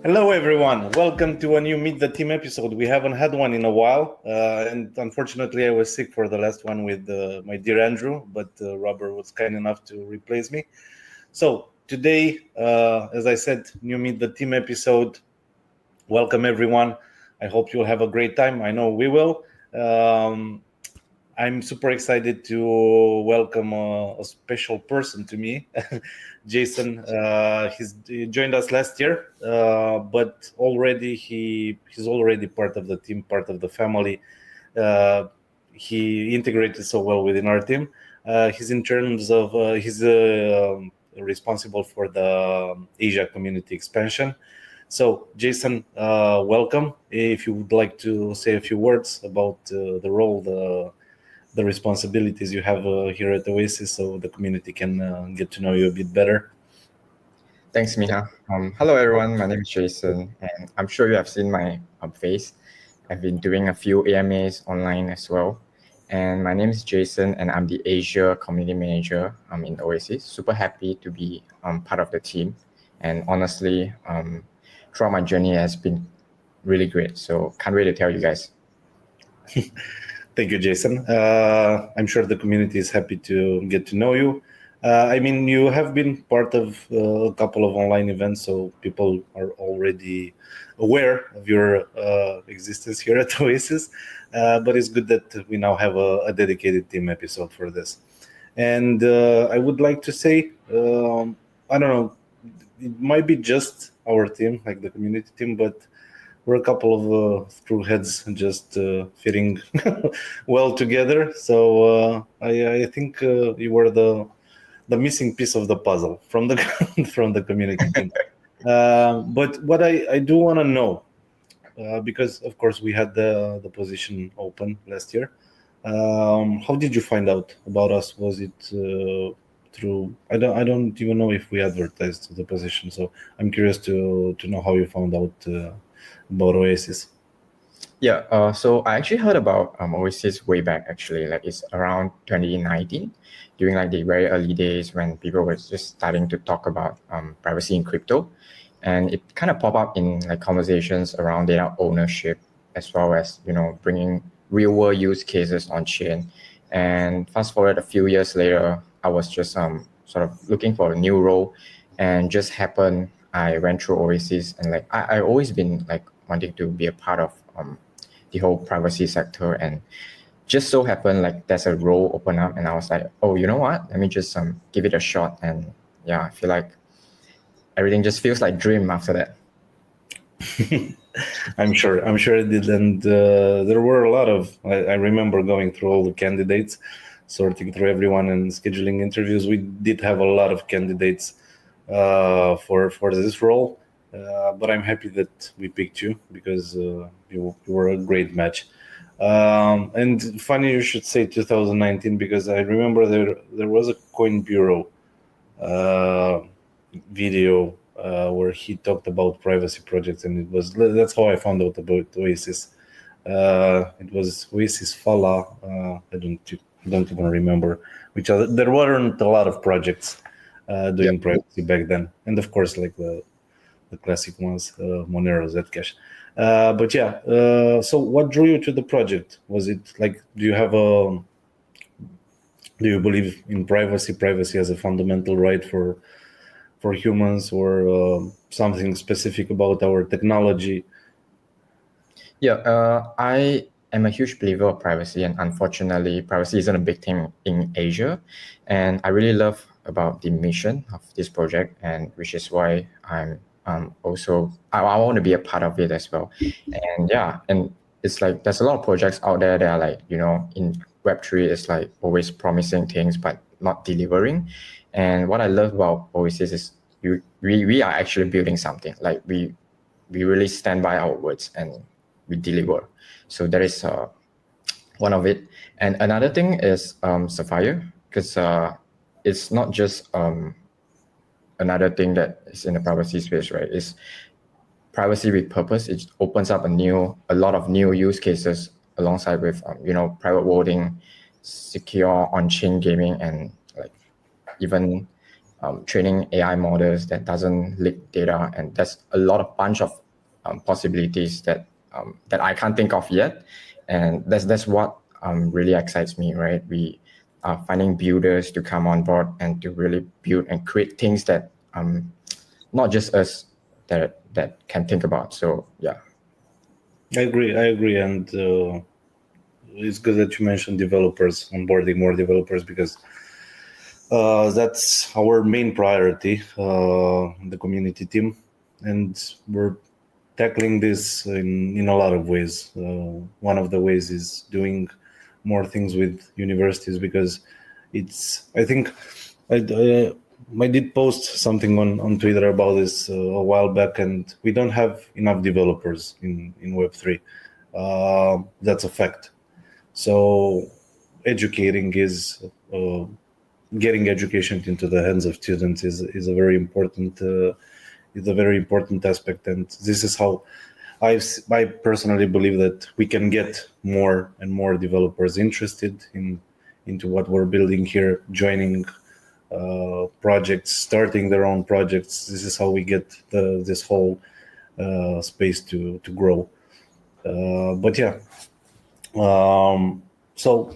Hello, everyone. Welcome to a new Meet the Team episode. We haven't had one in a while, and unfortunately, I was sick for the last one with my dear Andrew, but Robert was kind enough to replace me. So today, as I said, new Meet the Team episode. Welcome, everyone. I hope you'll have a great time. I know we will. I'm super excited to welcome a special person to me, Jason. He joined us last year, but already he's already part of the team, part of the family. He integrated so well within our team. He's in terms of he's responsible for the Asia community expansion. So, Jason, welcome. If you would like to say a few words about the role, the responsibilities you have here at Oasis, so the community can get to know you a bit better. Thanks, Mihnea. Hello, everyone. My name is Jason, and I'm sure you have seen my face. I've been doing a few AMAs online as well. And my name is Jason, and I'm the Asia Community Manager in Oasis. Super happy to be part of the team. And honestly, throughout my journey has been really great. So can't wait to tell you guys. Thank you, Jason. I'm sure the community is happy to get to know you. I mean, you have been part of a couple of online events, so people are already aware of your existence here at Oasis. But it's good that we now have a dedicated team episode for this. And I would like to say, I don't know, it might be just our team, like the community team, but we're a couple of screw heads just fitting well together. So I think you were the missing piece of the puzzle from the from the community team. But what I do want to know, because of course we had the position open last year. How did you find out about us? Was it through? I don't even know if we advertised the position. So I'm curious to know how you found out about Oasis. Yeah, so I actually heard about Oasis way back, actually. Like it's around 2019, during like the very early days when people were just starting to talk about privacy in crypto. And it kind of popped up in like conversations around data ownership, as well as, bringing real world use cases on chain. And fast forward a few years later, I was just sort of looking for a new role, and just happened I went through Oasis, and like I always been like wanting to be a part of the whole privacy sector, and just so happened like there's a role open up, and I was like, oh, you know what? Let me just give it a shot, and yeah, I feel like everything just feels like dream after that. I'm sure it did, and there were a lot of. I remember going through all the candidates, sorting through everyone, and scheduling interviews. We did have a lot of candidates for this role, but I'm happy that we picked you because you were a great match. And funny you should say 2019, because I remember there was a Coin Bureau video where he talked about privacy projects, and that's how I found out about Oasis. It was Oasis Fala. I don't even remember which other. There weren't a lot of projects doing privacy back then, and of course, like the classic ones, Monero, Zcash. But yeah, so what drew you to the project? Was it like, do you believe in privacy as a fundamental right for humans, or something specific about our technology? Yeah, I am a huge believer of privacy, and unfortunately, privacy isn't a big thing in Asia. And I really love about the mission of this project, and which is why I'm also I want to be a part of it as well. And yeah, and it's like there's a lot of projects out there that are like, in Web3, it's like always promising things but not delivering. And what I love about Oasis is we are actually building something. Like we really stand by our words and we deliver. So that is one of it. And another thing is Sapphire, because it's not just another thing that is in the privacy space, right? It's privacy with purpose. It opens up a lot of new use cases alongside with private voting, secure on-chain gaming, and like even training AI models that doesn't leak data, and there's a lot of bunch of possibilities that I can't think of yet, and that's what really excites me, right? We are finding builders to come on board and to really build and create things that not just us that can think about. So yeah. I agree, and it's good that you mentioned developers, onboarding more developers, because that's our main priority, the community team, and we're tackling this in a lot of ways. One of the ways is doing more things with universities, because I think I did post something on Twitter about this a while back, and we don't have enough developers in Web3. That's a fact. So educating is getting education into the hands of students is a very important aspect, and this is how I personally believe that we can get more and more developers interested into what we're building here, joining projects, starting their own projects. This is how we get this whole space to grow. But yeah, so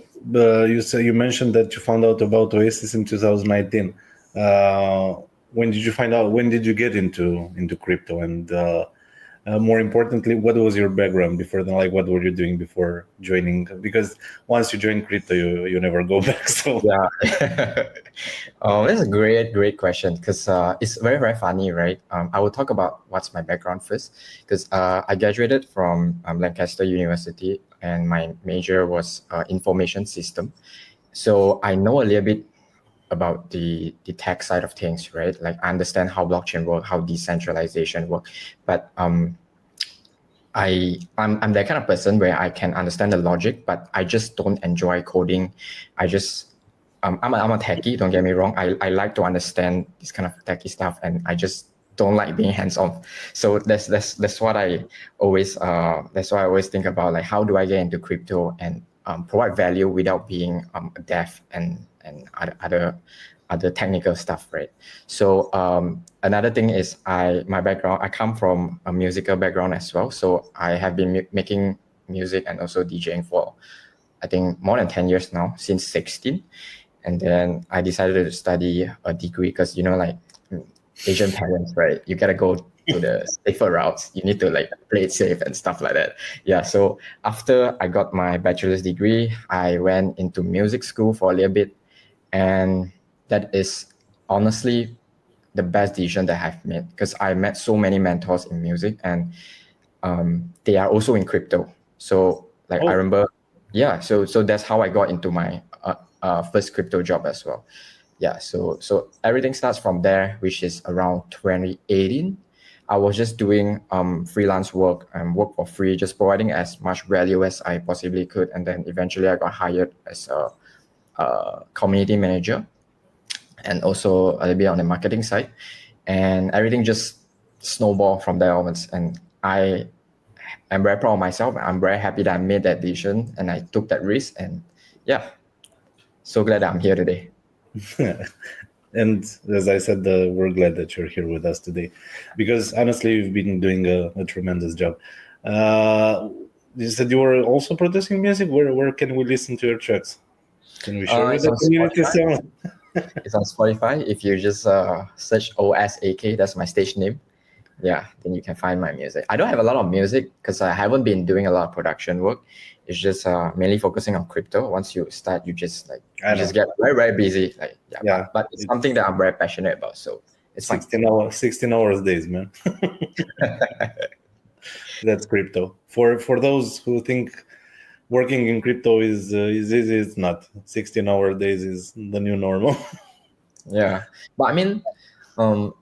you mentioned that you found out about Oasis in 2019. When did you find out? When did you get into crypto? And more importantly, what was your background before then? Like, what were you doing before joining? Because once you join crypto, you never go back. So yeah, that's a great question, because it's very, very funny, right? I will talk about what's my background first, because I graduated from Lancaster University, and my major was information system. So I know a little bit about the tech side of things, right? Like, I understand how blockchain work, how decentralization work, but I'm that kind of person where I can understand the logic, but I just don't enjoy coding. I'm a techie, don't get me wrong. I like to understand this kind of techie stuff, and I just don't like being hands-on. So that's what I always think about, like, how do I get into crypto and provide value without being a dev and other technical stuff, right? So another thing is my background, I come from a musical background as well. So I have been making music and also DJing for, I think, more than 10 years now, since 16. And then I decided to study a degree because, like Asian parents, right? You gotta go to the safer routes. You need to like play it safe and stuff like that. Yeah. So after I got my bachelor's degree, I went into music school for a little bit, and that is honestly the best decision that I've made, because I met so many mentors in music, and they are also in crypto. So like I remember, yeah. So that's how I got into my first crypto job as well. Yeah. So everything starts from there, which is around 2018. I was just doing freelance work and work for free, just providing as much value as I possibly could, and then eventually I got hired as a community manager, and also a little bit on the marketing side, and everything just snowballed from there onwards. And I am very proud of myself. I'm very happy that I made that decision and I took that risk, and yeah, so glad that I'm here today. And as I said, we're glad that you're here with us today, because honestly, you've been doing a tremendous job. You said you were also producing music. Where can we listen to your tracks? Can we share with the community some? It's on Spotify. If you just search OSAK, that's my stage name. Yeah, then you can find my music. I don't have a lot of music because I haven't been doing a lot of production work. It's just mainly focusing on crypto. Once you start, you just get very, very busy. Like but it's something that I'm very passionate about. So it's 16 hours days, man. That's crypto. For those who think working in crypto is easy, it's not. 16-hour days is the new normal. Yeah, but I mean,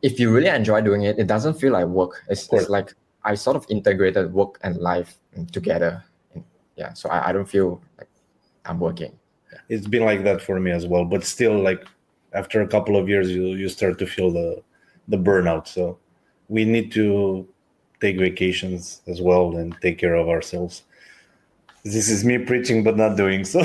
if you really enjoy doing it, it doesn't feel like work. It's like I sort of integrated work and life together. Yeah, so I don't feel like I'm working. Yeah. It's been like that for me as well, but still, like after a couple of years, you start to feel the burnout. So we need to take vacations as well and take care of ourselves. This is me preaching but not doing so.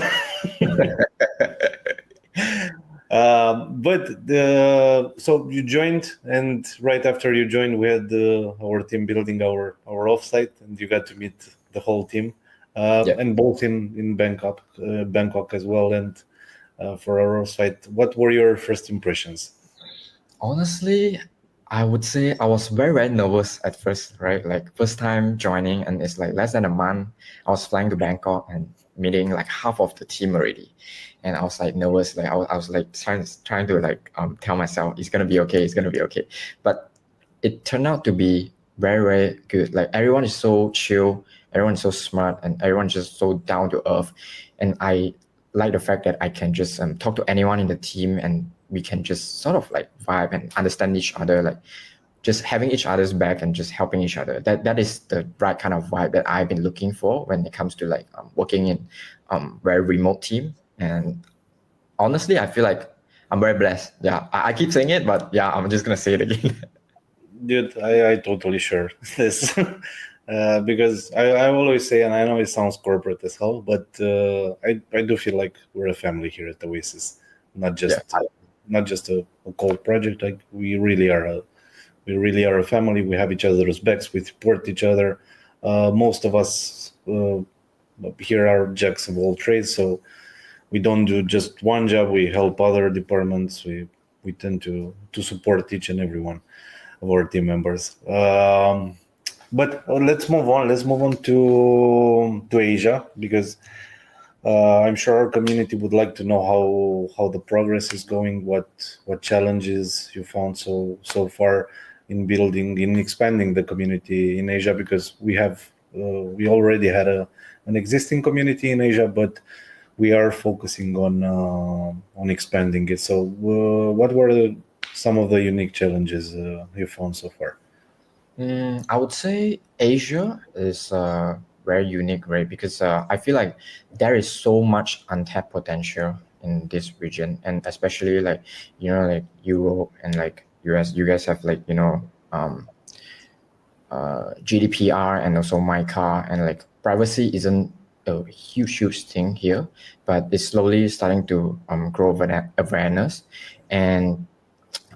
So you joined, and right after you joined, we had our team building our offsite, and you got to meet the whole team, Yeah. and both in Bangkok as well. And for our offsite, what were your first impressions? Honestly, I would say I was very, very nervous at first, right? Like first time joining, and it's like less than a month. I was flying to Bangkok and meeting like half of the team already, and I was like nervous. Like I was like trying to like tell myself it's gonna be okay, it's gonna be okay. But it turned out to be very, very good. Like everyone is so chill, everyone is so smart, and everyone's just so down to earth. And I like the fact that I can just talk to anyone in the team, and we can just sort of like vibe and understand each other, like just having each other's back and just helping each other. That is the right kind of vibe that I've been looking for when it comes to like working in very remote team. And honestly, I feel like I'm very blessed. Yeah, I keep saying it, but yeah, I'm just gonna say it again. Dude, I totally share this. Because I always say, and I know it sounds corporate as hell, but I do feel like we're a family here at Oasis, not Yeah. just not just a cold project. Like we really are a family. We have each other's backs. We support each other. Most of us here are jacks of all trades, so we don't do just one job. We help other departments. We tend to support each and every one of our team members. But let's move on. Let's move on to Asia, because I'm sure our community would like to know how the progress is going. What challenges you found so far in building, in expanding the community in Asia, because we already had an existing community in Asia, but we are focusing on expanding it. So, what were some of the unique challenges you found so far? I would say Asia is very unique, right? Because I feel like there is so much untapped potential in this region, and especially like like Europe and like US. You guys have like GDPR and also MiCA, and like privacy isn't a huge thing here, but it's slowly starting to grow awareness. And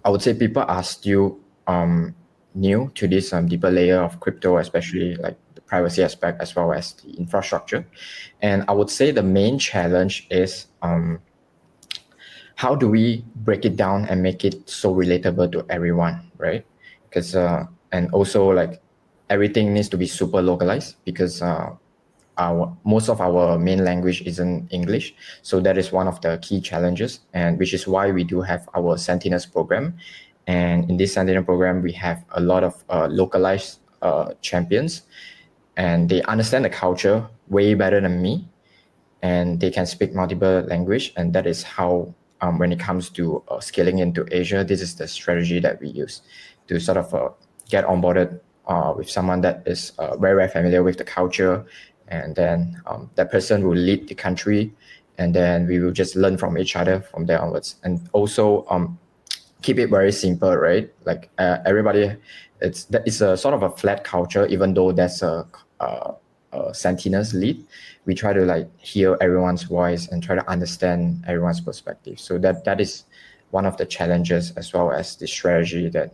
I would say people are still new to this deeper layer of crypto, especially like the privacy aspect as well as the infrastructure. And I would say the main challenge is how do we break it down and make it so relatable to everyone, right? Because and also like everything needs to be super localized, because our most of our main language isn't English, so that is one of the key challenges, and which is why we do have our Sentinels program. And in this Sentinel program, we have a lot of localized champions, and they understand the culture way better than me, and they can speak multiple language, and that is how when it comes to scaling into Asia, this is the strategy that we use to sort of get onboarded with someone that is very, very familiar with the culture, and then that person will lead the country, and then we will just learn from each other from there onwards. And also keep it very simple, right? Like everybody, it's a sort of a flat culture, even though there's a Sentinels lead. We try to like hear everyone's voice and try to understand everyone's perspective. So that is one of the challenges, as well as the strategy that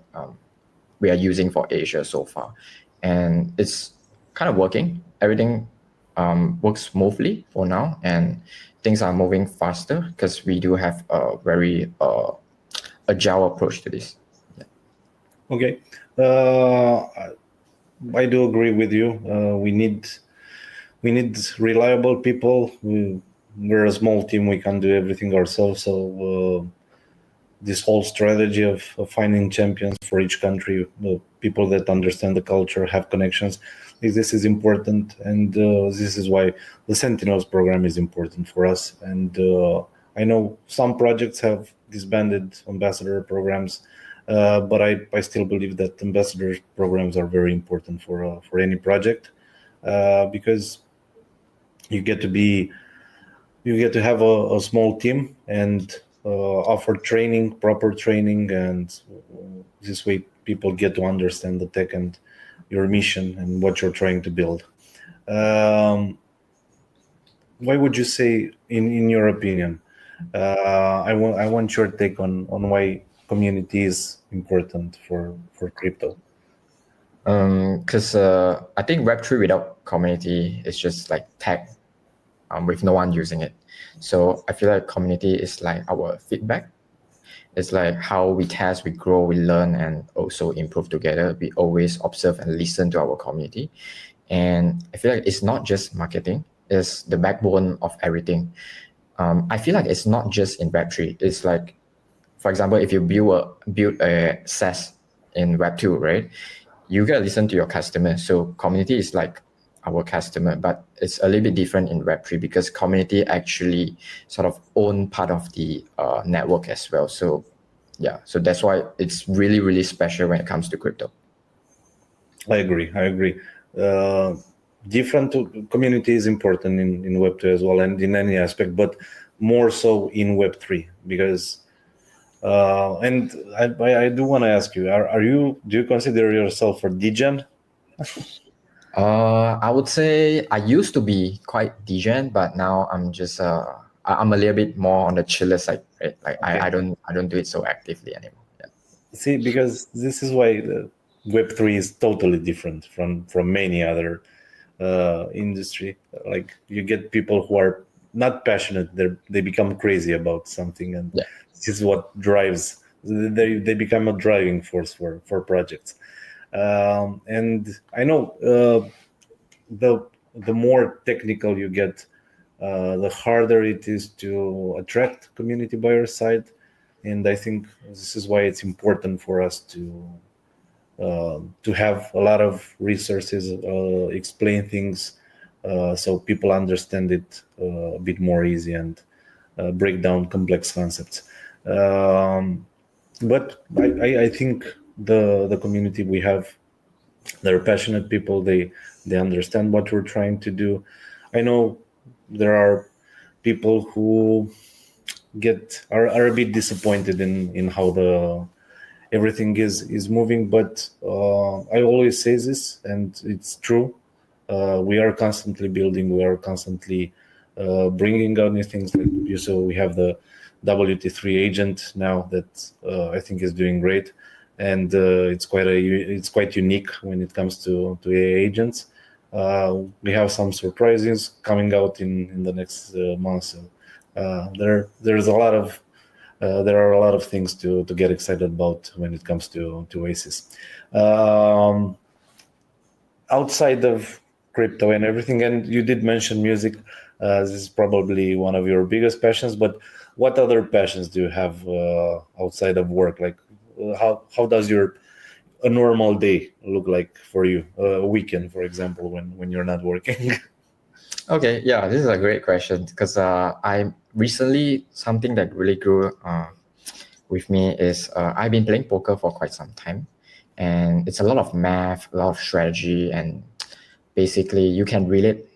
we are using for Asia so far. And it's kind of working. Everything works smoothly for now, and things are moving faster because we do have a very agile approach to this. Yeah. Okay, I do agree with you. We need reliable people. We're a small team. We can't do everything ourselves. So this whole strategy of finding champions for each country, people that understand the culture, have connections, this is important. And this is why the Sentinels program is important for us. And I know some projects have disbanded ambassador programs, but I still believe that ambassador programs are very important for any project, because you get to be you get to have a small team and offer training, proper training, and this way people get to understand the tech and your mission and what you're trying to build. Um, why would you say, in your opinion, I want your take on why community is important for crypto. Because I think Web3 without community is just like tech with no one using it. So I feel like community is like our feedback. It's like how we test, we grow, we learn, and also improve together. We always observe and listen to our community. And I feel like it's not just marketing, it's the backbone of everything. I feel like it's not just in Web3. It's like, for example, if you build a SaaS in Web2, right? You gotta listen to your customer. So community is like our customer, but it's a little bit different in Web3 because community actually sort of own part of the network as well. So yeah, so that's why it's really, really special when it comes to crypto. I agree. Different community is important in Web2 as well, and in any aspect, but more so in Web3 because. And I do want to ask you: do you consider yourself a degen? I would say I used to be quite degen, but now I'm just I'm a little bit more on the chiller side, right? Like Okay. I don't do it so actively anymore. Yeah. See, because this is why the Web3 is totally different from many other industry. Like you get people who are not passionate; they become crazy about something, and Yeah. this is what drives. They become a driving force for projects. And I know the more technical you get, the harder it is to attract community by your side. And I think this is why it's important for us to have a lot of resources, explain things so people understand it a bit more easy and break down complex concepts. But I think the community we have, they're passionate people. They understand what we're trying to do. I know there are people who are a bit disappointed in how the everything is moving, but I always say this, and it's true. We are constantly building. We are constantly bringing out new things. Like you saw, we have the WT3 agent now that I think is doing great, and it's quite unique when it comes to AI agents. We have some surprises coming out in the next months. So, there's a lot of there are a lot of things to get excited about when it comes to Oasis. Outside of crypto and everything, and you did mention music. This is probably one of your biggest passions. But what other passions do you have outside of work? Like, how does a normal day look like for you? A weekend, for example, when you're not working. Okay, yeah, this is a great question because I recently something that really grew with me is I've been playing poker for quite some time, and it's a lot of math, a lot of strategy, and basically you can relate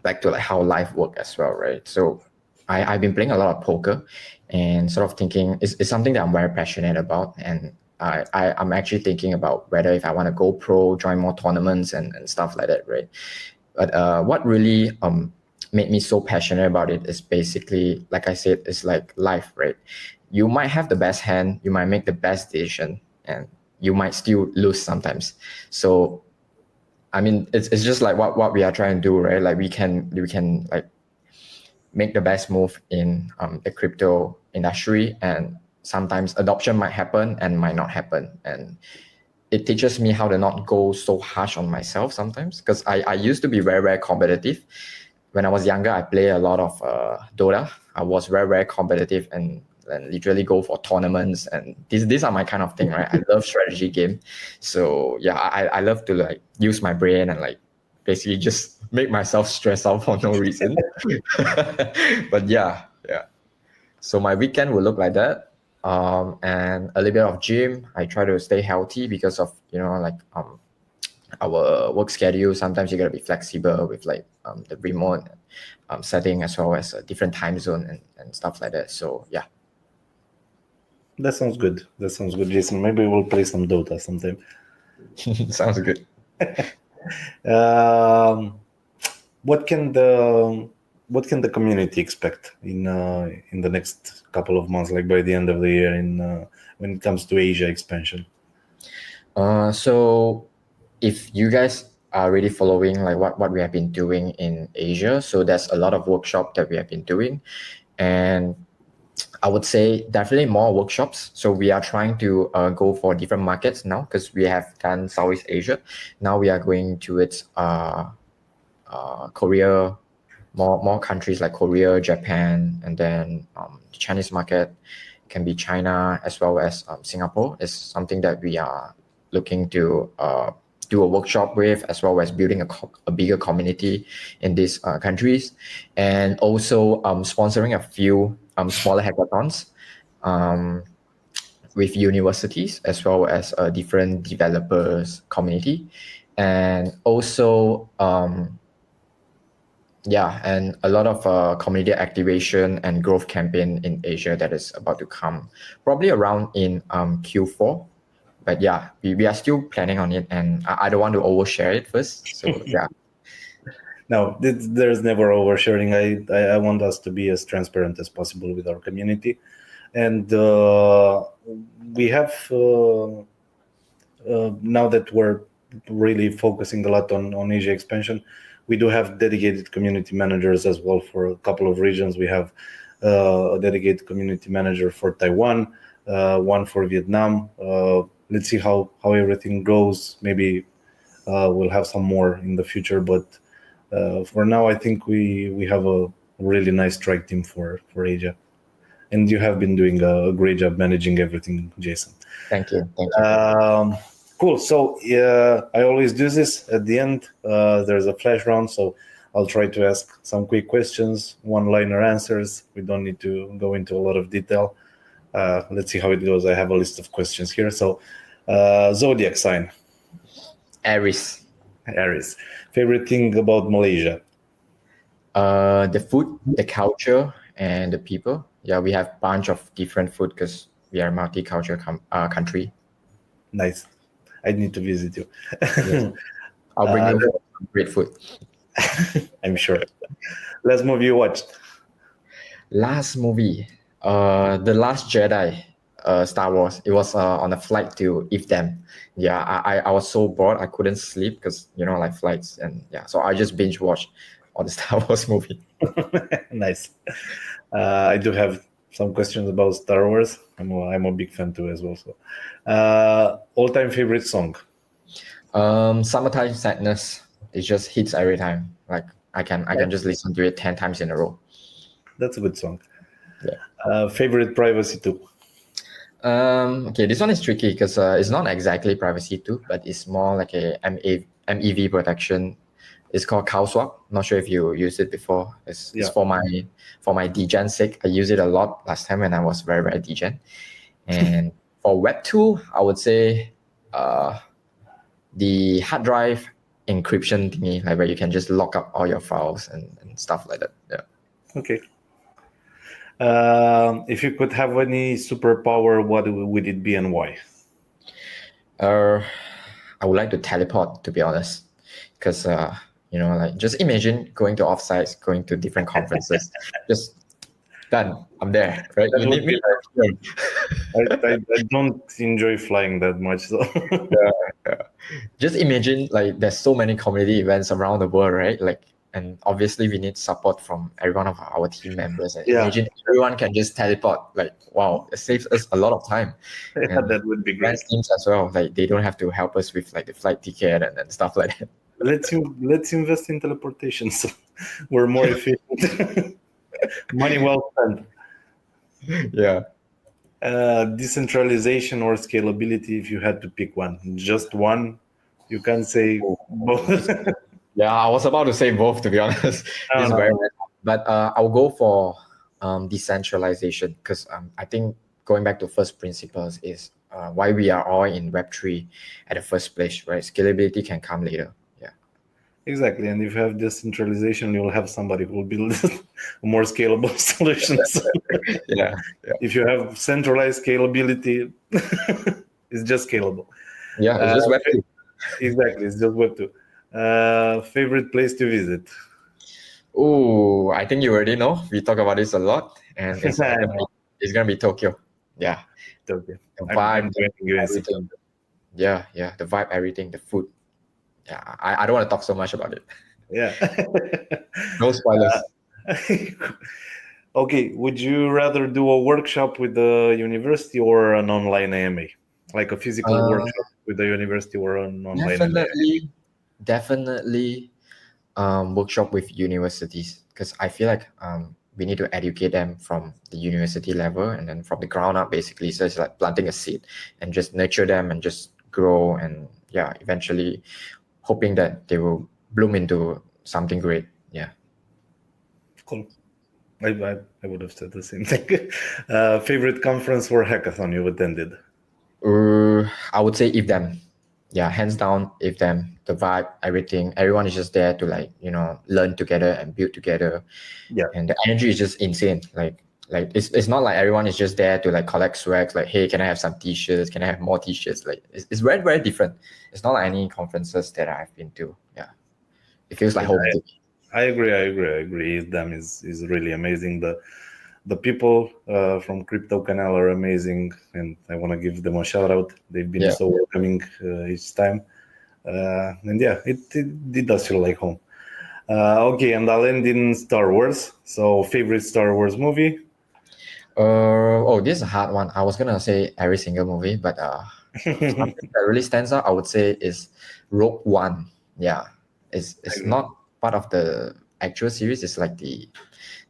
back to like how life works as well, right? So I've been playing a lot of poker and sort of thinking it's something that I'm very passionate about, and I'm actually thinking about whether if I want to go pro, join more tournaments and stuff like that, right? But what really made me so passionate about it is basically, like I said, it's like life, right? You might have the best hand, you might make the best decision, and you might still lose sometimes. So, I mean, it's just like what we are trying to do, right? Like we can like make the best move in the crypto industry, and sometimes adoption might happen and might not happen, and it teaches me how to not go so harsh on myself sometimes because I used to be very, very competitive. When I was younger, I played a lot of Dota. I was very, very competitive and literally go for tournaments. And these are my kind of thing, right? I love strategy game. So yeah, I love to like use my brain and like basically just make myself stress out for no reason. But yeah. So my weekend will look like that. And a little bit of gym. I try to stay healthy because of like our work schedule. Sometimes you gotta be flexible with like the remote setting as well as a different time zone and stuff like that. So yeah. That sounds good. Jason. Maybe we'll play some Dota sometime. Sounds good. What can the what can the community expect in the next couple of months, like by the end of the year, when it comes to Asia expansion? So if you guys are really following like what we have been doing in Asia, so there's a lot of workshop that we have been doing, and I would say definitely more workshops. So we are trying to go for different markets now because we have done Southeast Asia. Now we are going to Korea, more countries like Korea, Japan, and then the Chinese market can be China as well as Singapore is something that we are looking to do a workshop with, as well as building a bigger community in these countries, and also sponsoring a few smaller hackathons with universities as well as different developers community, and also and a lot of community activation and growth campaign in Asia that is about to come, probably around in Q4. But yeah, we are still planning on it, and I don't want to overshare it first. So yeah. No, there's never oversharing. I want us to be as transparent as possible with our community, and we have now that we're really focusing a lot on Asia expansion, we do have dedicated community managers as well for a couple of regions. We have a dedicated community manager for Taiwan, one for Vietnam. Let's see how everything goes. Maybe we'll have some more in the future, but for now, I think we have a really nice strike team for Asia, and you have been doing a great job managing everything, Jason. Thank you. Cool. So I always do this at the end. There's a flash round, so I'll try to ask some quick questions, one-liner answers. We don't need to go into a lot of detail. Let's see how it goes. I have a list of questions here. So zodiac sign. Aries. Favorite thing about Malaysia? The food, the culture, and the people. Yeah, we have a bunch of different food because we are a multicultural country. Nice. I need to visit you. Yes. I'll bring you some great food. I'm sure. Last movie you watched? Last movie, The Last Jedi, Star Wars. It was on a flight to Ifdam. Yeah, I was so bored I couldn't sleep because like flights, and yeah, so I just binge watched all the Star Wars movie. Nice. I do have some questions about Star Wars. I'm a big fan too as well. So, all-time favorite song? Summertime Sadness. It just hits every time. Like I can just listen to it 10 times in a row. That's a good song. Yeah. Favorite privacy tool? Okay, this one is tricky because it's not exactly privacy too, but it's more like a MEV protection. It's called CowSwap. Not sure if you used it before. It's for my degen sake. I used it a lot last time when I was very, very degen. And for web tool, I would say the hard drive encryption thingy, like where you can just lock up all your files and stuff like that. Yeah. Okay. If you could have any superpower, what would it be and why? I would like to teleport, to be honest, because like just imagine going to offsites, going to different conferences, just done. I'm there, right? You need me. I don't enjoy flying that much, so. Yeah. Just imagine like there's so many community events around the world, right? Like, and obviously we need support from every one of our team members. And imagine everyone can just teleport. Like, wow, it saves us a lot of time. Yeah, that would be great. Teams as well. Like they don't have to help us with like the flight ticket and stuff like that. Let's invest in teleportation, so we're more efficient. Money well spent. Yeah. Decentralization or scalability, if you had to pick one, just one, you can't say both. Yeah, I was about to say both, to be honest. But I'll go for decentralization because I think going back to first principles is why we are all in Web3 at the first place, right? Scalability can come later. Yeah. Exactly. And if you have decentralization, you'll have somebody who will build more scalable solutions. Yeah. If you have centralized scalability, it's just scalable. Yeah, it's just Web2. Exactly, it's just Web2. Favorite place to visit? Oh, I think you already know. We talk about this a lot, and it's gonna be Tokyo. Yeah, Tokyo. the I'm vibe, joining you in everything. September. Yeah, the vibe, everything, the food. Yeah, I don't want to talk so much about it. Yeah. No spoilers. Okay, would you rather do a workshop with the university or an online AMA? Like a physical Uh, workshop with the university or an online AMA? definitely, workshop with universities, because I feel like we need to educate them from the university level and then from the ground up, basically. So it's like planting a seed and just nurture them and just grow, and yeah, eventually hoping that they will bloom into something great. Yeah. Cool. I would have said the same thing. Favorite conference or hackathon you attended? I would say if them. Yeah, hands down, if them. The vibe, everything, everyone is just there to like, learn together and build together. Yeah. And the energy is just insane. Like it's not like everyone is just there to like collect swags, like, hey, can I have some t-shirts? Can I have more t-shirts? Like it's very, very different. It's not like any conferences that I've been to. Yeah. It feels like home to me. I agree. Them is really amazing. The people from Crypto Canal are amazing, and I want to give them a shout out. They've been Yeah. so welcoming each time, and yeah, it does feel like home. Okay, and I'll end in Star Wars. So, favorite Star Wars movie? This is a hard one. I was gonna say every single movie, but something that really stands out, I would say, is Rogue One. Yeah, it's not part of the actual series. It's like the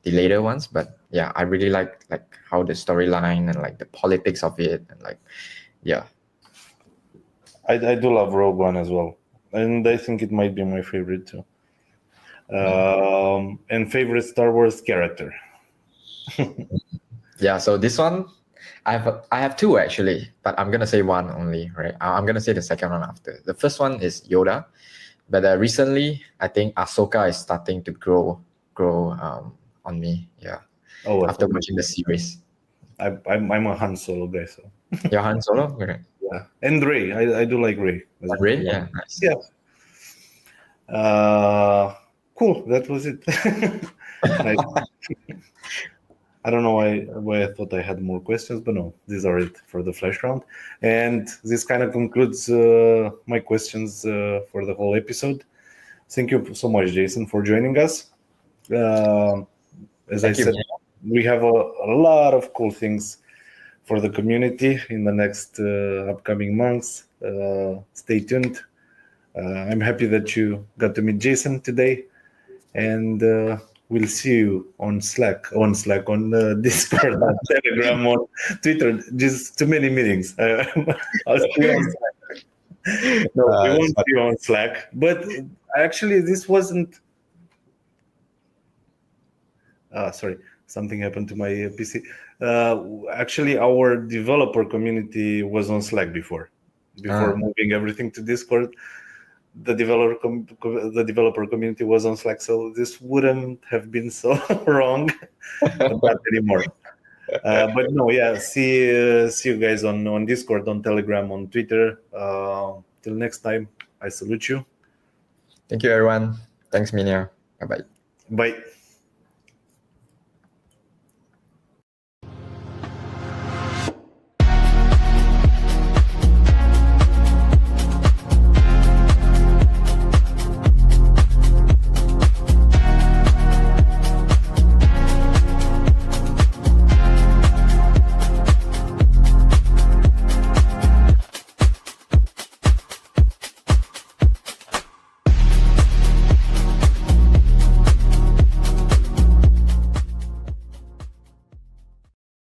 later ones, but yeah, I really like how the storyline and like the politics of it, and like, yeah. I do love Rogue One as well, and I think it might be my favorite too. And favorite Star Wars character? Yeah, so this one, I have two actually, but I'm gonna say one only, right? I'm gonna say the second one after. The first one is Yoda, but recently I think Ahsoka is starting to grow on me. Yeah, Oh, after watching the series. I'm a Han Solo guy, so Your Han Solo, okay. yeah. And Ray, I do like Ray as well. Ray, yeah, nice. Yeah. Cool. That was it. Nice. I don't know why I thought I had more questions, but no, these are it for the flash round. And this kind of concludes my questions for the whole episode. Thank you so much, Jason, for joining us. As I said, we have a lot of cool things for the community in the next upcoming months. Stay tuned. I'm happy that you got to meet Jason today, and we'll see you on on Discord, on Telegram, on Twitter. Just too many meetings. I'll see you on Slack. No, we won't see you on Slack. But actually, this wasn't. Sorry, something happened to my PC. Actually, our developer community was on Slack before moving everything to Discord. The developer community was on Slack, so this wouldn't have been so wrong, but not anymore. But no, yeah, see you guys on Discord, on Telegram, on Twitter. Till next time, I salute you. Thank you, everyone. Thanks, Mihnea. Bye-bye. Bye.